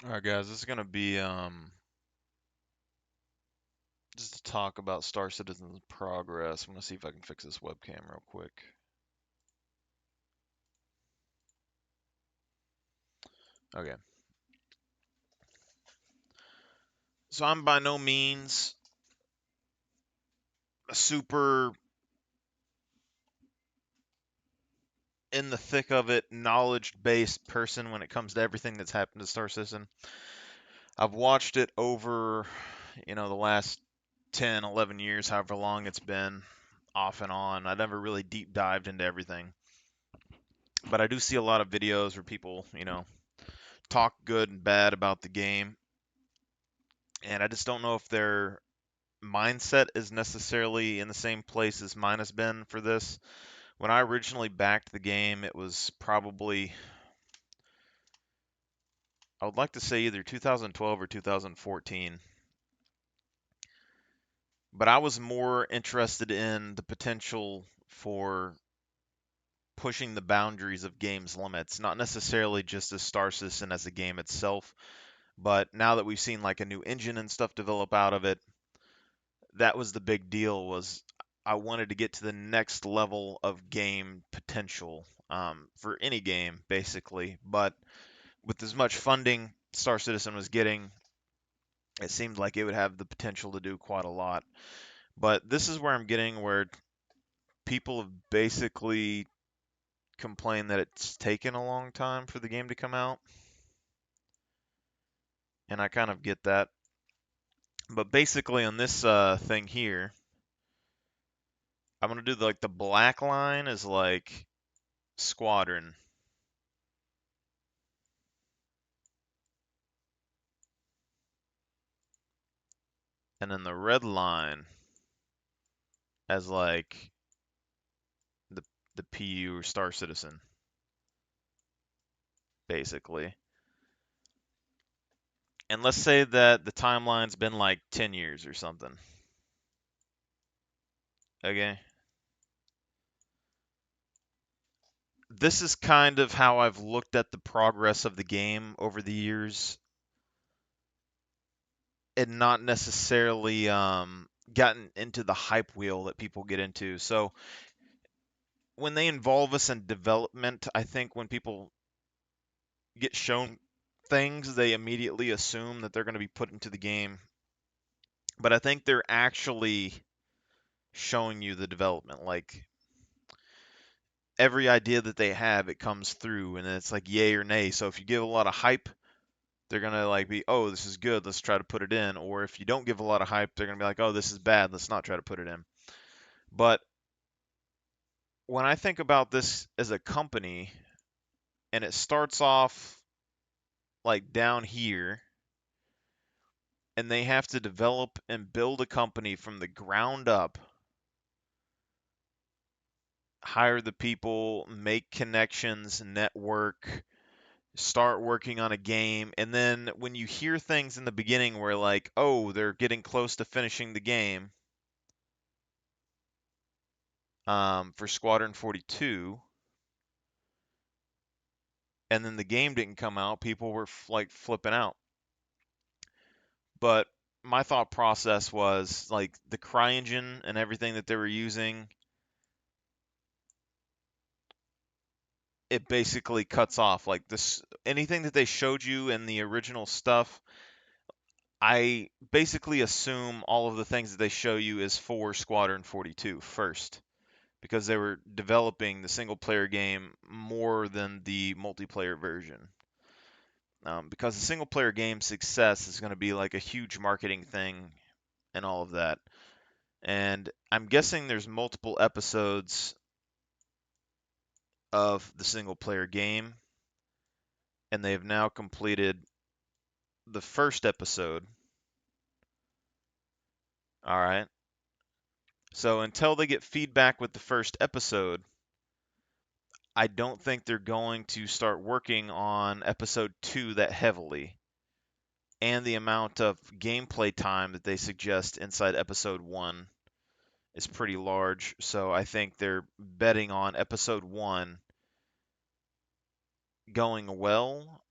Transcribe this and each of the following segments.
All right, guys, this is gonna be just to talk about Star Citizen's progress. I'm gonna see if I can fix this webcam real quick. Okay. So I'm by no means a super in the thick of it, knowledge-based person when it comes to everything that's happened to Star Citizen. I've watched it over, the last 10, 11 years, however long it's been, off and on. I never really deep dived into everything. But I do see a lot of videos where people, talk good and bad about the game, and I just don't know if their mindset is necessarily in the same place as mine has been for this. When I originally backed the game, it was probably, I would like to say either 2012 or 2014, but I was more interested in the potential for pushing the boundaries of games limits, not necessarily just as Star Citizen as a game itself, but now that we've seen like a new engine and stuff develop out of it, that was the big deal. Was I wanted to get to the next level of game potential, for any game basically. But with as much funding Star Citizen was getting, it seemed like it would have the potential to do quite a lot. But this is where I'm getting where people have basically complained that it's taken a long time for the game to come out, and I kind of get that. But basically on this thing here, I'm gonna do like the black line is like squadron, and then the red line as like the PU or Star Citizen, basically. And let's say that the timeline's been like 10 years or something. Okay. This is kind of how I've looked at the progress of the game over the years, and not necessarily gotten into the hype wheel that people get into. So when they involve us in development, I think when people get shown things, they immediately assume that they're going to be put into the game. But I think they're actually showing you the development. Like every idea that they have, it comes through, and it's like yay or nay. So if you give a lot of hype, they're gonna like be, oh, this is good, let's try to put it in. Or if you don't give a lot of hype, they're gonna be like, oh, this is bad, let's not try to put it in. But when I think about this as a company, and it starts off like down here, and they have to develop and build a company from the ground up, hire the people, make connections, network, start working on a game, and then when you hear things in the beginning where like, oh, they're getting close to finishing the game, for Squadron 42, and then the game didn't come out, people were like flipping out. But my thought process was like the CryEngine and everything that they were using, it basically cuts off like this anything that they showed you in the original stuff. I basically assume all of the things that they show you is for Squadron 42 first, because they were developing the single player game more than the multiplayer version. Because the single player game success is going to be like a huge marketing thing and all of that. And I'm guessing there's multiple episodes of the single player game, and they have now completed the first episode. All right. So until they get feedback with the first episode, I don't think they're going to start working on episode 2 that heavily. And the amount of gameplay time that they suggest inside episode 1 is pretty large. So I think they're betting on episode 1 going well,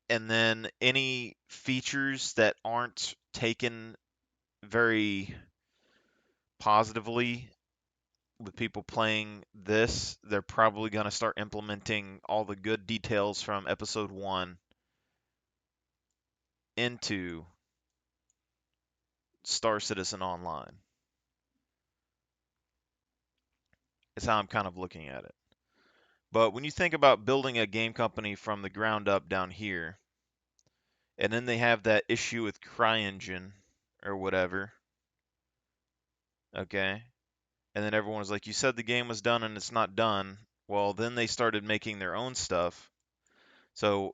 and then any features that aren't taken very positively with people playing this, they're probably going to start implementing all the good details from episode 1 into Star Citizen Online. Is how I'm kind of looking at it. But when you think about building a game company from the ground up down here, and then they have that issue with CryEngine or whatever, okay? And then everyone was like, you said the game was done and it's not done. Well, then they started making their own stuff. So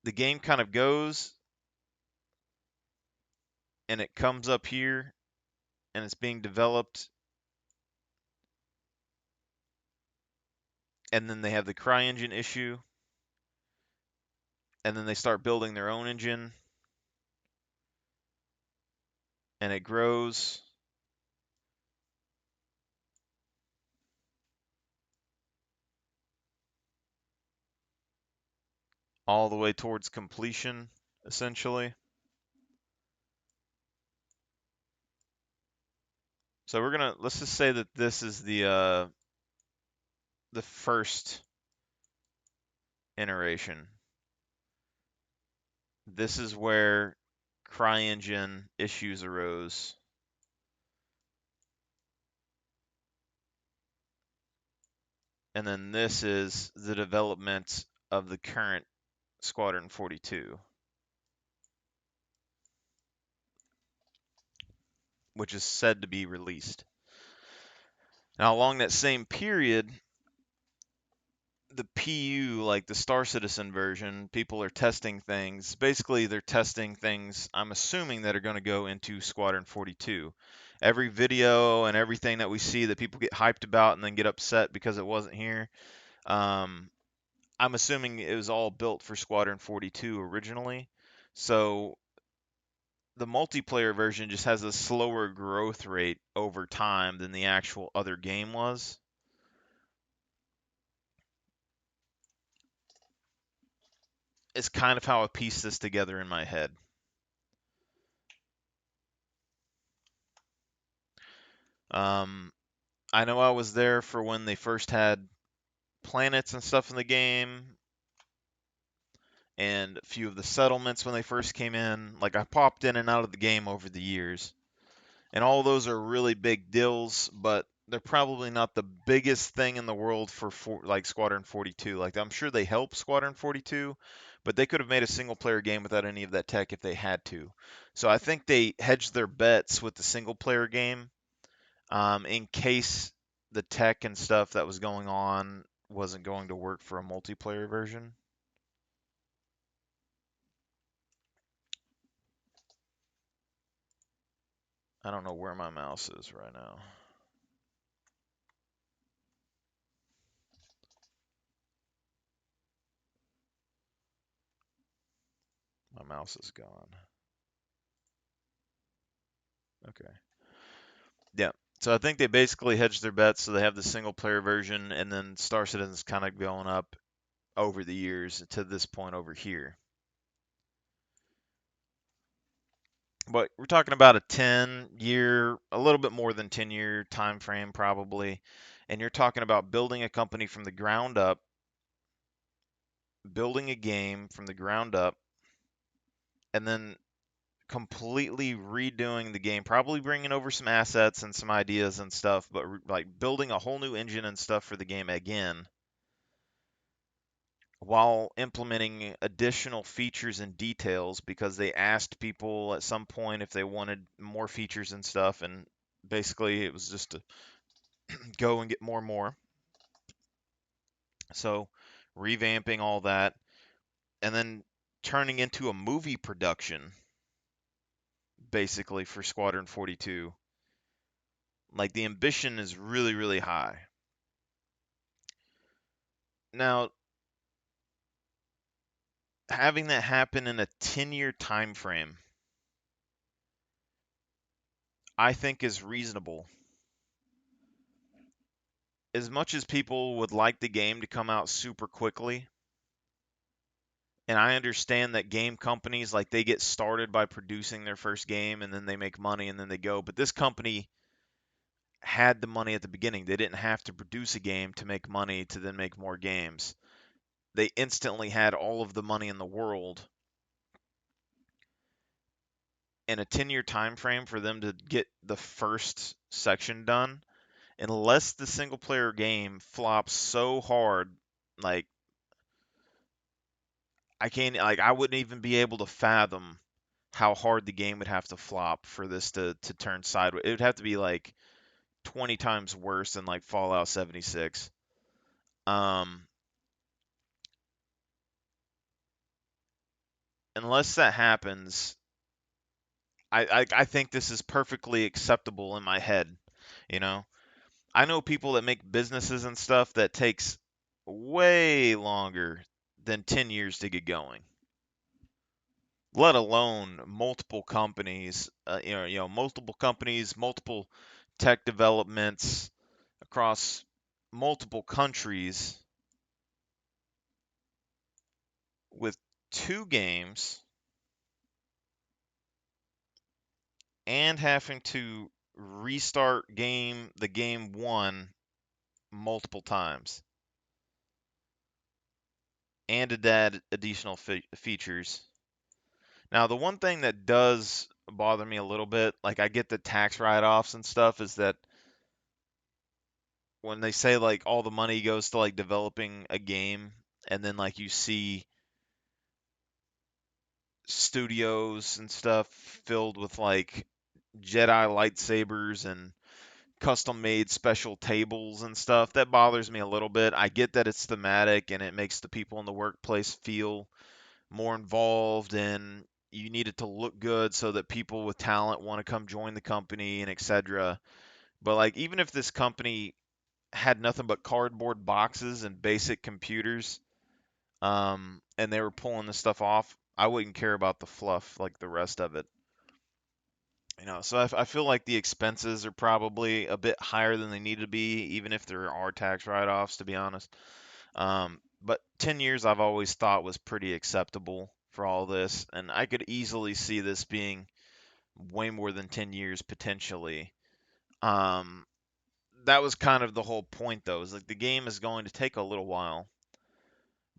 the game kind of goes and it comes up here and it's being developed. And then they have the CryEngine issue. And then they start building their own engine and it grows. All the way towards completion, essentially. So let's just say that this is the first iteration. This is where CryEngine issues arose. And then this is the development of the current Squadron 42, which is said to be released. Now, along that same period, the PU, like the Star Citizen version, people are testing things. Basically, they're testing things, I'm assuming, that are going to go into Squadron 42. Every video and everything that we see that people get hyped about and then get upset because it wasn't here, um, I'm assuming it was all built for Squadron 42 originally. So the multiplayer version just has a slower growth rate over time than the actual other game was. It's kind of how I piece this together in my head. Um, I know I was there for when they first had planets and stuff in the game, and a few of the settlements when they first came in. Like, I popped in and out of the game over the years, and all those are really big deals, but they're probably not the biggest thing in the world for like Squadron 42. Like, I'm sure they help Squadron 42, but they could have made a single player game without any of that tech if they had to. So I think they hedged their bets with the single player game, in case the tech and stuff that was going on wasn't going to work for a multiplayer version. I don't know where my mouse is right now. My mouse is gone. Okay. Yeah. So I think they basically hedged their bets, so they have the single player version, and then Star Citizen's kind of going up over the years to this point over here. But we're talking about a 10-year, a little bit more than 10-year time frame probably. And you're talking about building a company from the ground up, building a game from the ground up, and then completely redoing the game, probably bringing over some assets and some ideas and stuff, but like building a whole new engine and stuff for the game again, while implementing additional features and details because they asked people at some point if they wanted more features and stuff, and basically it was just to go and get more and more. So revamping all that and then turning into a movie production basically for Squadron 42. Like, the ambition is really, really high. Now, having that happen in a 10-year time frame, I think is reasonable. As much as people would like the game to come out super quickly, And I understand that game companies, like, they get started by producing their first game and then they make money and then they go. But this company had the money at the beginning. They didn't have to produce a game to make money to then make more games. They instantly had all of the money in the world in a 10-year time frame for them to get the first section done. Unless the single player game flops so hard, like, I wouldn't even be able to fathom how hard the game would have to flop for this to turn sideways. It would have to be like 20 times worse than like Fallout 76. Um, unless that happens, I think this is perfectly acceptable in my head. You know, I know people that make businesses and stuff that takes way longer than 10 years to get going, let alone multiple companies, multiple companies, multiple tech developments across multiple countries with two games and having to restart the game one multiple times and to add additional features. Now, the one thing that does bother me a little bit, like, I get the tax write-offs and stuff, is that when they say like all the money goes to like developing a game, and then like you see studios and stuff filled with like Jedi lightsabers and custom made special tables and stuff, that bothers me a little bit. I get that it's thematic and it makes the people in the workplace feel more involved, and you need it to look good so that people with talent want to come join the company and etc. But like, even if this company had nothing but cardboard boxes and basic computers, and they were pulling this stuff off, I wouldn't care about the fluff like the rest of it. So I feel like the expenses are probably a bit higher than they need to be, even if there are tax write-offs, to be honest. But 10 years I've always thought was pretty acceptable for all this, and I could easily see this being way more than 10 years potentially. Um, that was kind of the whole point, though, is like the game is going to take a little while,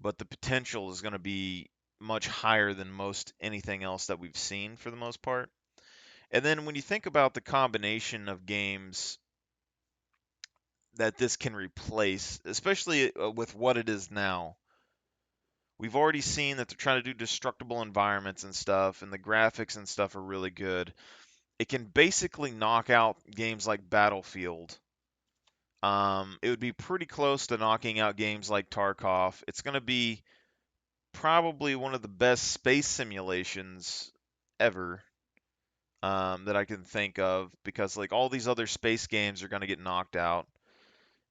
but the potential is going to be much higher than most anything else that we've seen for the most part. And then when you think about the combination of games that this can replace, especially with what it is now, we've already seen that they're trying to do destructible environments and stuff, and the graphics and stuff are really good. It can basically knock out games like Battlefield. It would be pretty close to knocking out games like Tarkov. It's going to be probably one of the best space simulations ever, that I can think of, because like all these other space games are going to get knocked out,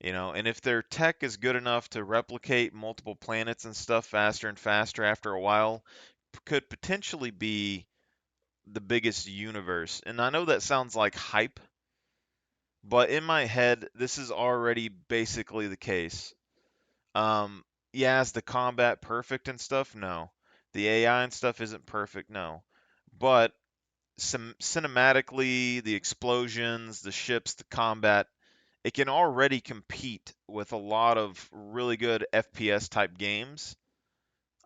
and if their tech is good enough to replicate multiple planets and stuff faster and faster after a while, could potentially be the biggest universe. And I know that sounds like hype, but in my head, this is already basically the case. Um, yeah, is the combat perfect and stuff? No. The AI and stuff isn't perfect? No. But some cinematically, the explosions, the ships, the combat, it can already compete with a lot of really good FPS type games.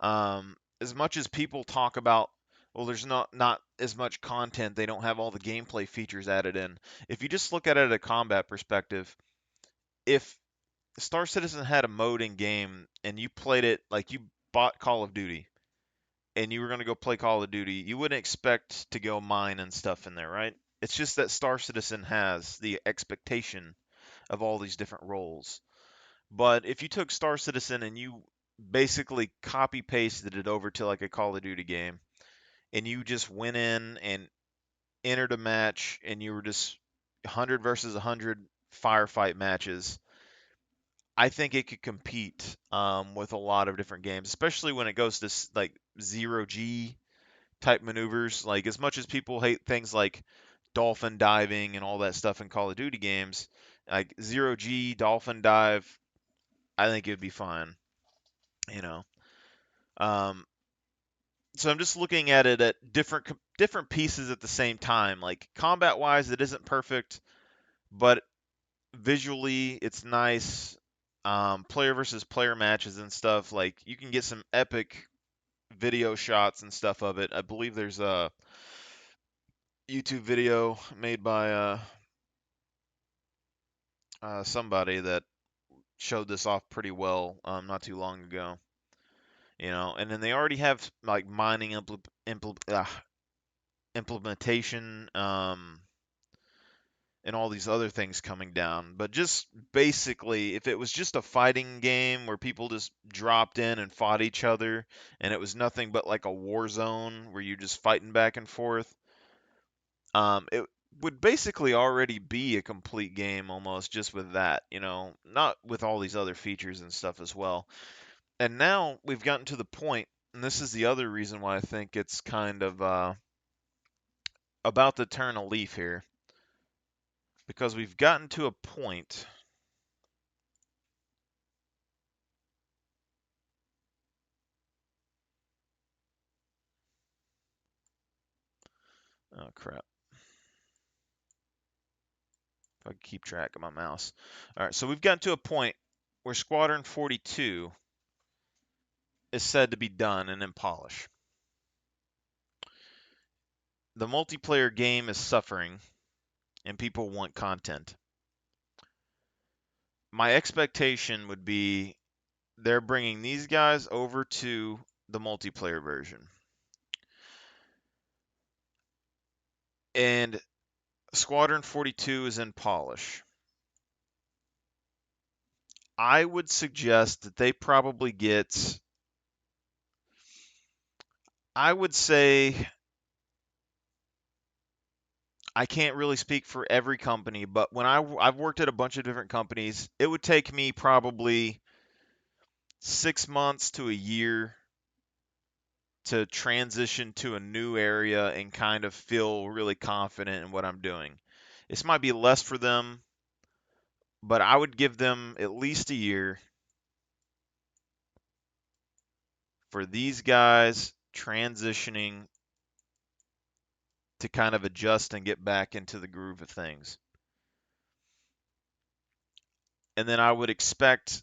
As much as people talk about, well, there's not as much content, they don't have all the gameplay features added in. If you just look at it at a combat perspective, if Star Citizen had a mode in game and you played it like you bought Call of Duty and you were going to go play Call of Duty, you wouldn't expect to go mine and stuff in there, right? It's just that Star Citizen has the expectation of all these different roles. But if you took Star Citizen and you basically copy pasted it over to like a Call of Duty game, and you just went in and entered a match and you were just 100 versus 100 firefight matches, I think it could compete, with a lot of different games, especially when it goes to like zero G type maneuvers. Like, as much as people hate things like dolphin diving and all that stuff in Call of Duty games, like zero G dolphin dive, I think it would be fine. You know, um, So I'm just looking at it at different pieces at the same time. Like combat wise, it isn't perfect, but visually it's nice. Player versus player matches and stuff, like you can get some epic video shots and stuff of it. I believe there's a YouTube video made by somebody that showed this off pretty well not too long ago. And then they already have like mining implementation, and all these other things coming down. But just basically, if it was just a fighting game where people just dropped in and fought each other, and it was nothing but like a war zone where you're just fighting back and forth, it would basically already be a complete game almost just with that, not with all these other features and stuff as well. And now we've gotten to the point, and this is the other reason why I think it's kind of about to turn a leaf here, because we've gotten to a point. Oh crap. If I can keep track of my mouse. All right, so we've gotten to a point where Squadron 42 is said to be done and in polish. The multiplayer game is suffering, and people want content. My expectation would be they're bringing these guys over to the multiplayer version. And Squadron 42 is in polish. I would suggest that they probably get, I would say, I can't really speak for every company, but when I've worked at a bunch of different companies, it would take me probably 6 months to a year to transition to a new area and kind of feel really confident in what I'm doing. This might be less for them, but I would give them at least a year for these guys transitioning to kind of adjust and get back into the groove of things. And then I would expect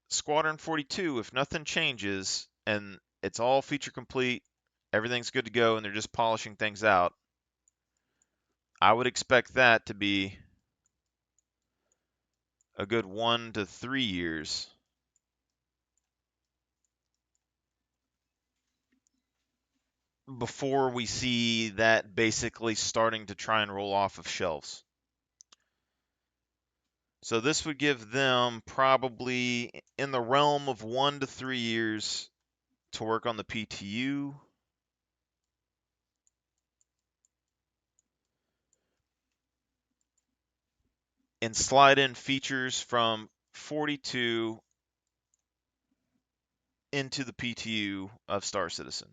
Squadron 42, if nothing changes and it's all feature complete, everything's good to go, and they're just polishing things out, I would expect that to be a good 1 to 3 years before we see that basically starting to try and roll off of shelves. So this would give them probably in the realm of 1 to 3 years to work on the PTU. And slide in features from 42 into the PTU of Star Citizen.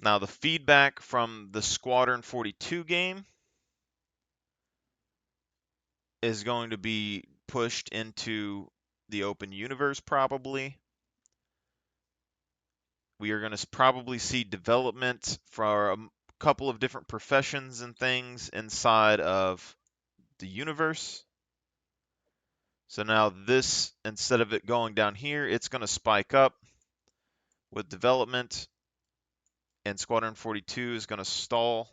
Now, the feedback from the Squadron 42 game is going to be pushed into the open universe probably. We are going to probably see development for a couple of different professions and things inside of the universe. So now this, instead of it going down here, it's going to spike up with development, and Squadron 42 is going to stall.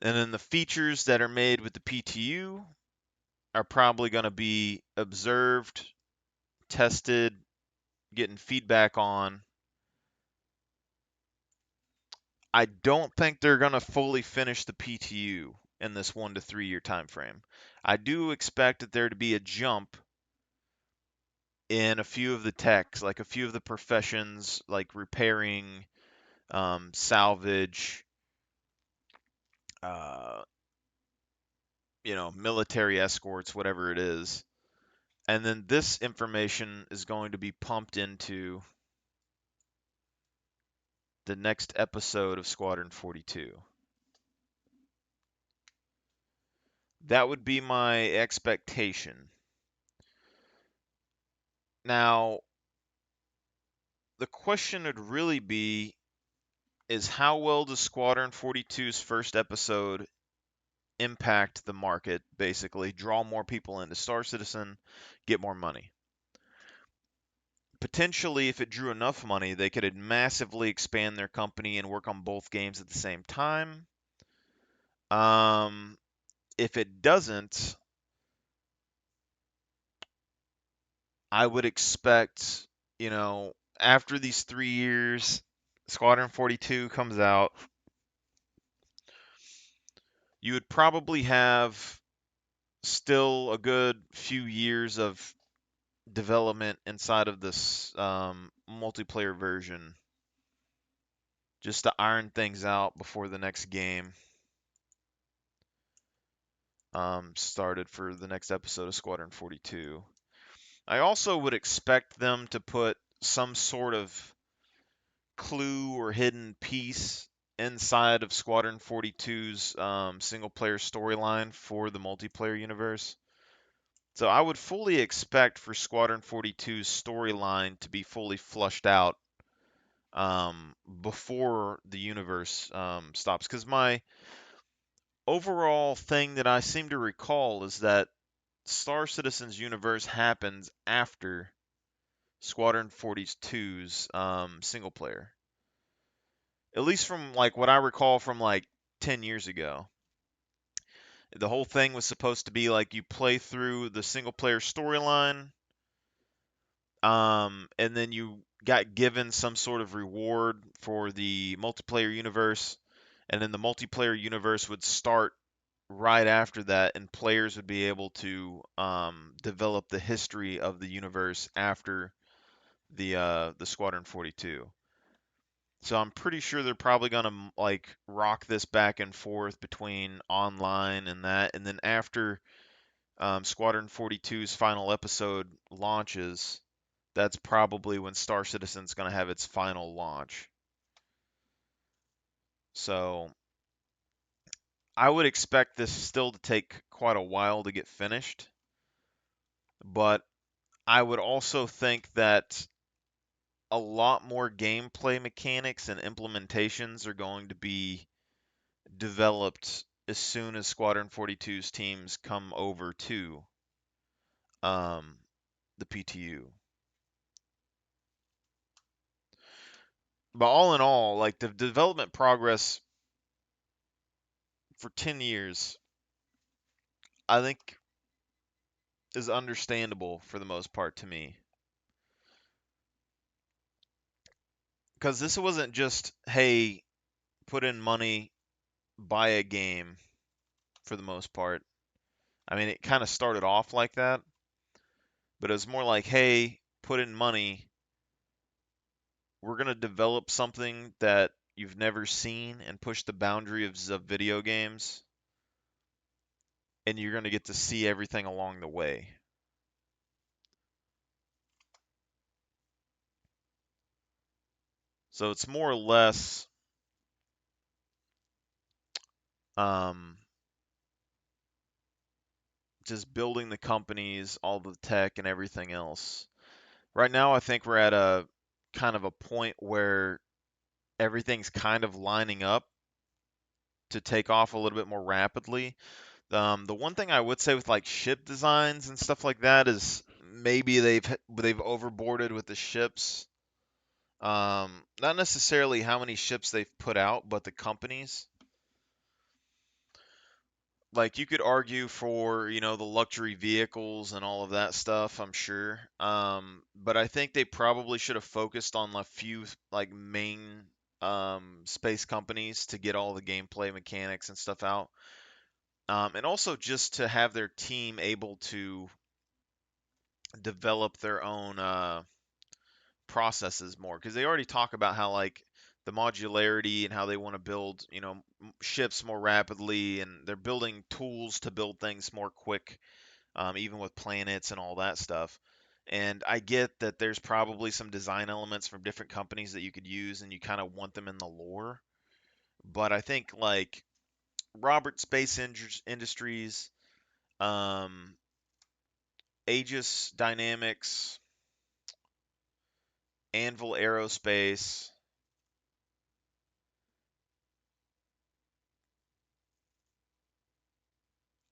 And then the features that are made with the PTU are probably going to be observed, tested, getting feedback on. I don't think they're going to fully finish the PTU in this 1 to 3 year time frame. I do expect that there to be a jump in a few of the techs, like a few of the professions, like repairing, salvage, uh, military escorts, whatever it is. And then this information is going to be pumped into the next episode of Squadron 42. That would be my expectation. Now, the question would really be is how well does Squadron 42's first episode impact the market, basically, draw more people into Star Citizen, get more money. Potentially, if it drew enough money, they could massively expand their company and work on both games at the same time. Um, if it doesn't, I would expect, after these 3 years, Squadron 42 comes out, you would probably have still a good few years of development inside of this multiplayer version just to iron things out before the next game started for the next episode of Squadron 42. I also would expect them to put some sort of clue or hidden piece inside of Squadron 42's single player storyline for the multiplayer universe. So I would fully expect for Squadron 42's storyline to be fully flushed out before the universe stops. Because my overall thing that I seem to recall is that Star Citizen's universe happens after Squadron 42's single player. At least from like what I recall from like 10 years ago. The whole thing was supposed to be like you play through the single player storyline, and then you got given some sort of reward for the multiplayer universe, and then the multiplayer universe would start right after that, and players would be able to develop the history of the universe after the Squadron 42. So I'm pretty sure they're probably gonna like rock this back and forth between online and that, and then after Squadron 42's final episode launches, that's probably when Star Citizen's gonna have its final launch. So I would expect this still to take quite a while to get finished, but I would also think that a lot more gameplay mechanics and implementations are going to be developed as soon as Squadron 42's teams come over to um, the PTU. But all in all, like the development progress for 10 years, I think is understandable for the most part to me. Because this wasn't just, hey, put in money, buy a game for the most part. I mean, it kind of started off like that, but it was more like, hey, put in money, we're going to develop something that you've never seen and push the boundaries of video games, and you're going to get to see everything along the way. So it's more or less um, just building the companies, all the tech, and everything else. Right now, I think we're at a kind of a point where everything's kind of lining up to take off a little bit more rapidly. The one thing I would say with like ship designs and stuff like that is maybe they've overboarded with the ships. Not necessarily how many ships they've put out, but the companies. Like you could argue for, the luxury vehicles and all of that stuff, I'm sure. But I think they probably should have focused on a few like main space companies to get all the gameplay mechanics and stuff out. And also just to have their team able to develop their own processes more because they already talk about how like the modularity and how they want to build ships more rapidly, and they're building tools to build things more quick, even with planets and all that stuff. And I get that there's probably some design elements from different companies that you could use and you kind of want them in the lore, but I think like Robert Space Industries, um, Aegis Dynamics, Anvil Aerospace,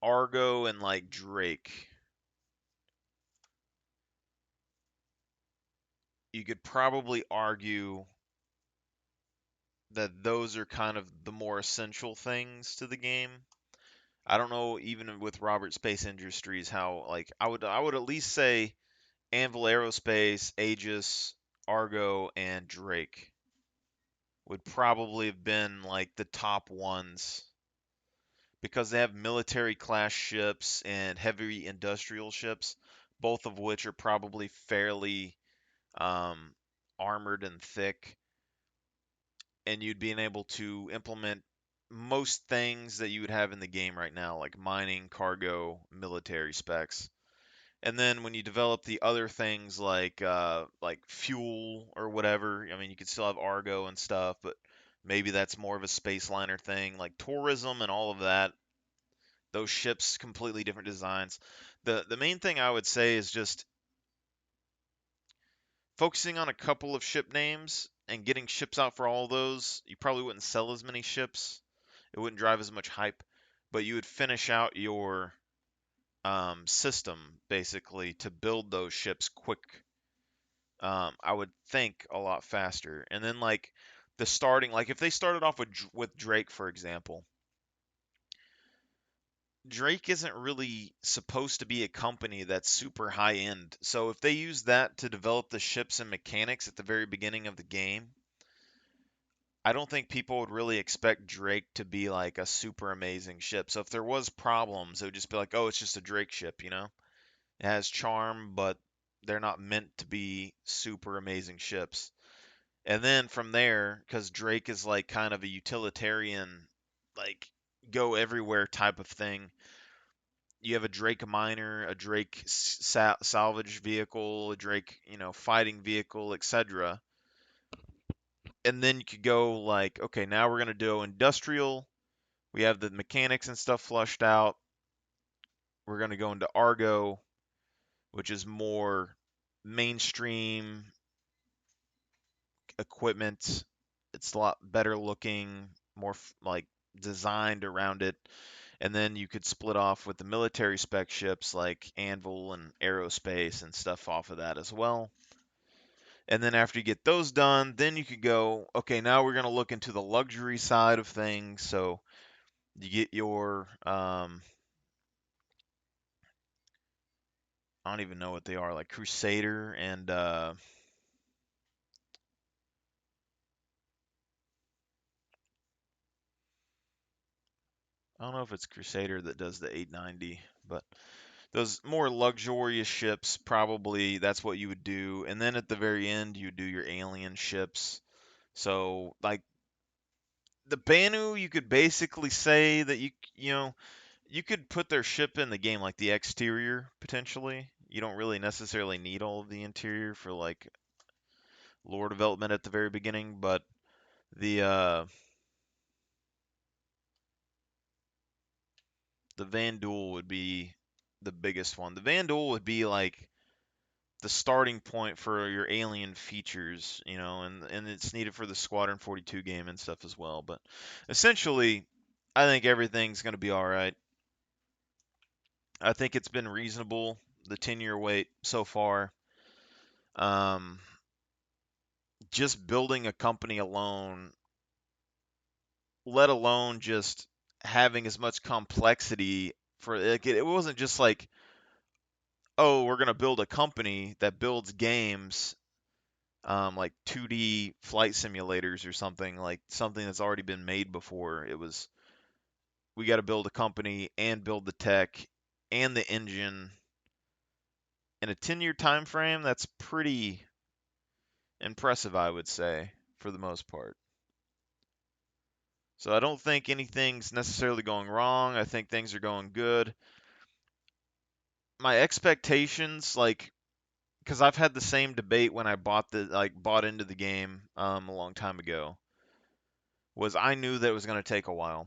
Argo, and like Drake. You could probably argue that those are kind of the more essential things to the game. I don't know even with Robert Space Industries how like I would at least say Anvil Aerospace, Aegis, Argo, and Drake would probably have been like the top ones because they have military class ships and heavy industrial ships, both of which are probably fairly um, armored and thick, and you'd be able to implement most things that you would have in the game right now, like mining, cargo, military specs. And then when you develop the other things like fuel or whatever, I mean you could still have Argo and stuff, but maybe that's more of a space liner thing, like tourism and all of that. Those ships completely different designs. The main thing I would say is just focusing on a couple of ship names and getting ships out for all those. You probably wouldn't sell as many ships. It wouldn't drive as much hype, but you would finish out your system basically to build those ships quick. I would think a lot faster. And then like the starting, like if they started off with Drake, for example, Drake isn't really supposed to be a company that's super high end. So if they use that to develop the ships and mechanics at the very beginning of the game, I don't think people would really expect Drake to be like a super amazing ship. So if there was problems, it would just be like, oh, it's just a Drake ship, you know? It has charm, but they're not meant to be super amazing ships. And then from there, because Drake is like kind of a utilitarian, like go everywhere type of thing, you have a Drake miner, a Drake salvage vehicle, a Drake, fighting vehicle, etc. And then you could go like, okay, now we're gonna do industrial. We have the mechanics and stuff flushed out. We're gonna go into Argo, which is more mainstream equipment. It's a lot better looking, more like designed around it. And then you could split off with the military spec ships like Anvil and Aerospace and stuff off of that as well. And then after you get those done, then you could go, okay, now we're going to look into the luxury side of things. So you get your, I don't even know what they are, like Crusader and, I don't know if it's Crusader that does the 890, but those more luxurious ships, probably that's what you would do. And then at the very end, you would do your alien ships. So, like the Banu, you could basically say that you could put their ship in the game like the exterior potentially. You don't really necessarily need all of the interior for like lore development at the very beginning, but the uh the Vanduul would be the biggest one. The Vanduul would be like the starting point for your alien features, and it's needed for the Squadron 42 game and stuff as well. But essentially, I think everything's going to be all right. I think it's been reasonable, the 10-year wait so far. Um, just building a company alone, let alone just having as much complexity for like, it wasn't just like, oh, we're going to build a company that builds games like 2D flight simulators or something, like something that's already been made before. It was, we got to build a company and build the tech and the engine in a 10-year time frame. That's pretty impressive, I would say, for the most part. So I don't think anything's necessarily going wrong. I think things are going good. My expectations, like, because I've had the same debate when I bought into the game a long time ago, was I knew that it was going to take a while.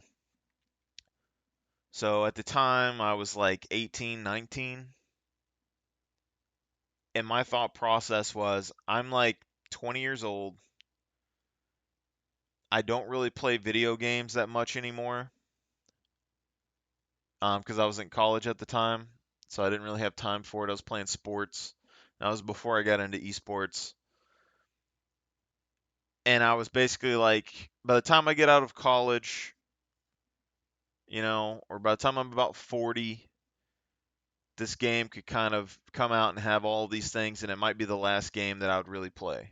So at the time I was like 18, 19, and my thought process was I'm like 20 years old. I don't really play video games that much anymore, because I was in college at the time, so I didn't really have time for it. I was playing sports. That was before I got into esports. And I was basically like, by the time I get out of college, or by the time I'm about 40, this game could kind of come out and have all these things, and it might be the last game that I would really play.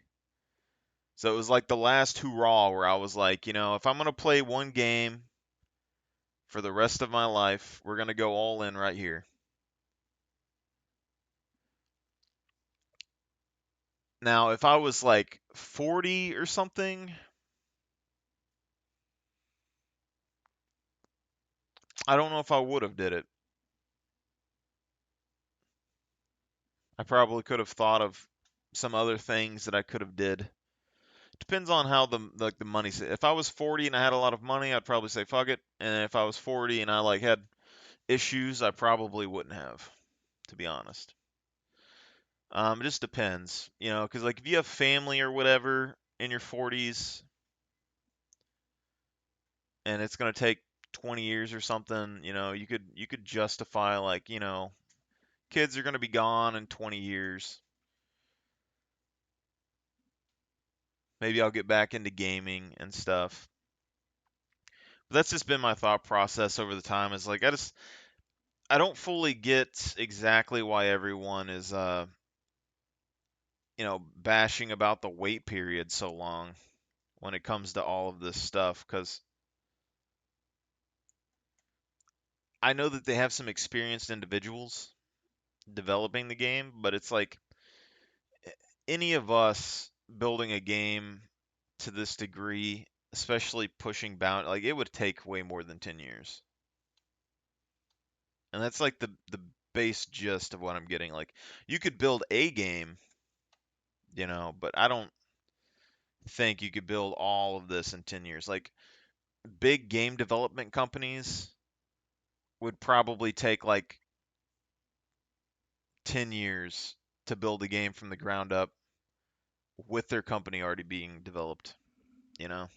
So it was like the last hurrah where I was like, if I'm going to play one game for the rest of my life, we're going to go all in right here. Now, if I was like 40 or something, I don't know if I would have did it. I probably could have thought of some other things that I could have did. Depends on how the money's. If I was 40 and I had a lot of money, I'd probably say fuck it. And if I was 40 and I like had issues, I probably wouldn't have, to be honest. It just depends, because like if you have family or whatever in your 40s and it's gonna take 20 years or something, you could justify like, kids are gonna be gone in 20 years. Maybe I'll get back into gaming and stuff. But that's just been my thought process over the time. Is like I don't fully get exactly why everyone is bashing about the wait period so long when it comes to all of this stuff, because I know that they have some experienced individuals developing the game, but it's like any of us building a game to this degree, especially pushing bound, like it would take way more than 10 years. And that's like the base gist of what I'm getting. Like you could build a game, but I don't think you could build all of this in 10 years. Like big game development companies would probably take like 10 years to build a game from the ground up with their company already being developed, you know?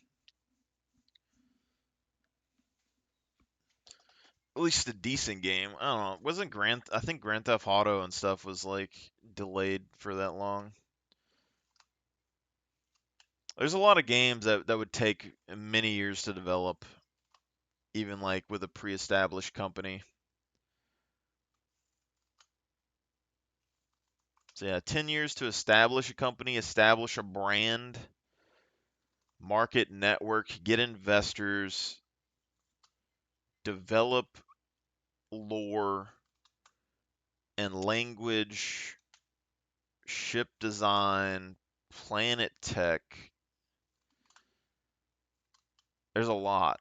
At least a decent game. I don't know. Wasn't I think Grand Theft Auto and stuff was like delayed for that long. There's a lot of games that would take many years to develop, even like with a pre-established company. So yeah, 10 years to establish a company, establish a brand, market network, get investors, develop lore and language, ship design, planet tech. There's a lot,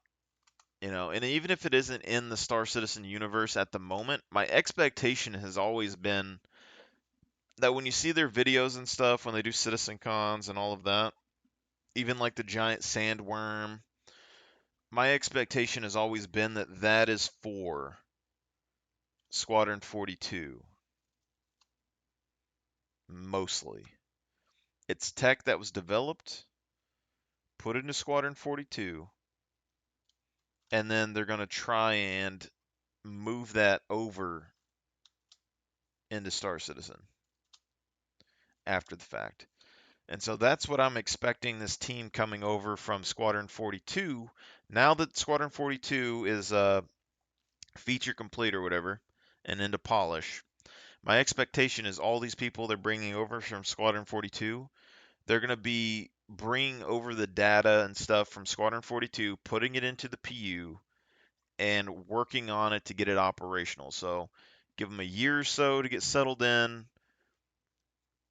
and even if it isn't in the Star Citizen universe at the moment, my expectation has always been that when you see their videos and stuff, when they do Citizen Cons and all of that, even like the giant sandworm, my expectation has always been that that is for Squadron 42, mostly. It's tech that was developed, put into Squadron 42, and then they're going to try and move that over into Star Citizen after the fact. And so that's what I'm expecting this team coming over from Squadron 42. Now that Squadron 42 is feature complete or whatever and into polish, my expectation is all these people they're bringing over from Squadron 42, they're going to be bringing over the data and stuff from Squadron 42, putting it into the PU, and working on it to get it operational. So give them a year or so to get settled in,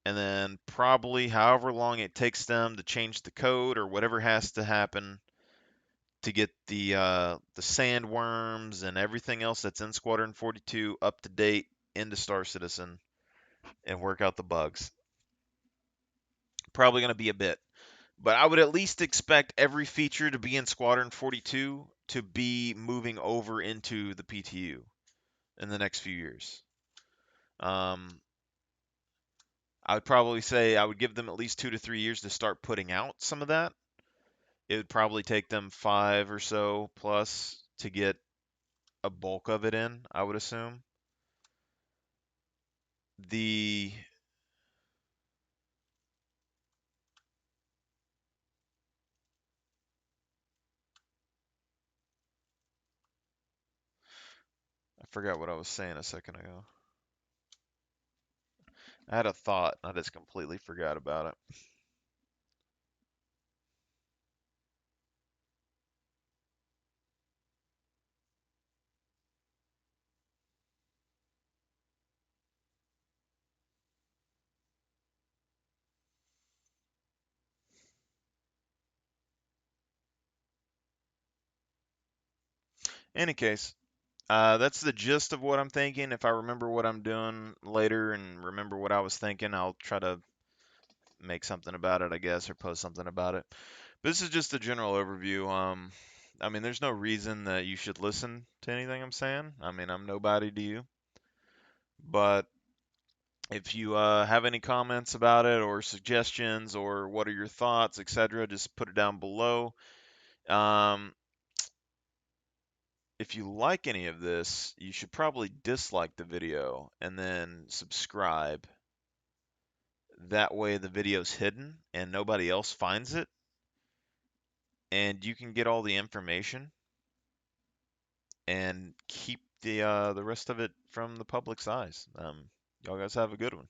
and then probably however long it takes them to change the code or whatever has to happen to get the sandworms and everything else that's in Squadron 42 up to date into Star Citizen and work out the bugs. Probably going to be a bit, but I would at least expect every feature to be in Squadron 42 to be moving over into the PTU in the next few years. Um, I would probably say I would give them at least 2 to 3 years to start putting out some of that. It would probably take them five or so plus to get a bulk of it in, I would assume. The I forgot what I was saying a second ago. I had a thought, I just completely forgot about it. Any case, that's the gist of what I'm thinking. If I remember what I'm doing later and remember what I was thinking, I'll try to make something about it, I guess, or post something about it. But this is just a general overview. I mean, there's no reason that you should listen to anything I'm saying. I mean, I'm nobody to you. But if you have any comments about it or suggestions or what are your thoughts, etc., just put it down below. Um, if you like any of this, you should probably dislike the video and then subscribe. That way the video's hidden and nobody else finds it, and you can get all the information and keep the rest of it from the public's eyes. Y'all guys have a good one.